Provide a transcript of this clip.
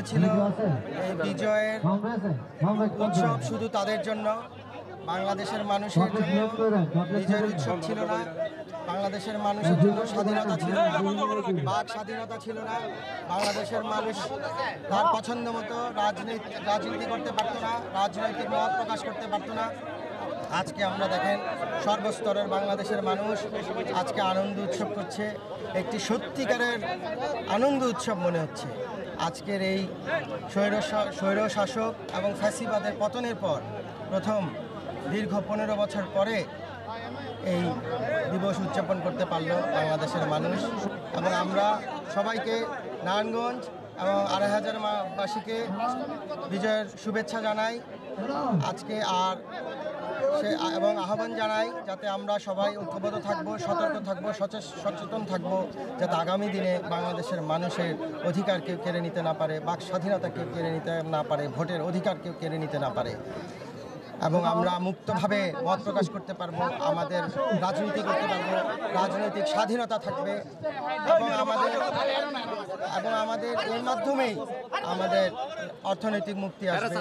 ছিল এই বিজয়ের উৎসব শুধু তাদের জন্য, বাংলাদেশের মানুষের জন্য বিজয়ের উৎসব ছিল না। বাংলাদেশের মানুষের জন্য স্বাধীনতা ছিল না, বাক স্বাধীনতা ছিল না। বাংলাদেশের মানুষ তার পছন্দ মতো রাজনীতি করতে পারতো না, রাজনৈতিক মত প্রকাশ করতে পারতো না। আজকে আমরা দেখেন সর্বস্তরের বাংলাদেশের মানুষ আজকে আনন্দ উৎসব করছে, একটি সত্যিকারের আনন্দ উৎসব মনে হচ্ছে। আজকের এই স্বৈর শাসক এবং ফ্যাসিবাদের পতনের পর প্রথম দীর্ঘ 15 বছর পরে এই দিবস উদযাপন করতে পারল বাংলাদেশের মানুষ। এবং আমরা সবাইকে নারায়ণগঞ্জ এবং 2500 বাসীকে বিজয়ের শুভেচ্ছা জানাই আজকে। এবং আহ্বান জানাই যাতে আমরা সবাই ঐক্যবদ্ধ থাকবো, সতর্ক থাকবো, সচেতন থাকবো, যাতে আগামী দিনে বাংলাদেশের মানুষের অধিকার কেউ কেড়ে নিতে না পারে, বাক স্বাধীনতা কেউ কেড়ে নিতে না পারে, ভোটের অধিকার কেউ কেড়ে নিতে না পারে, এবং আমরা মুক্তভাবে মত প্রকাশ করতে পারবো, আমাদের রাজনীতি করতে পারবো, রাজনৈতিক স্বাধীনতা থাকবে। এবং আমাদের এর মাধ্যমেই আমাদের অর্থনৈতিক মুক্তি আসবে।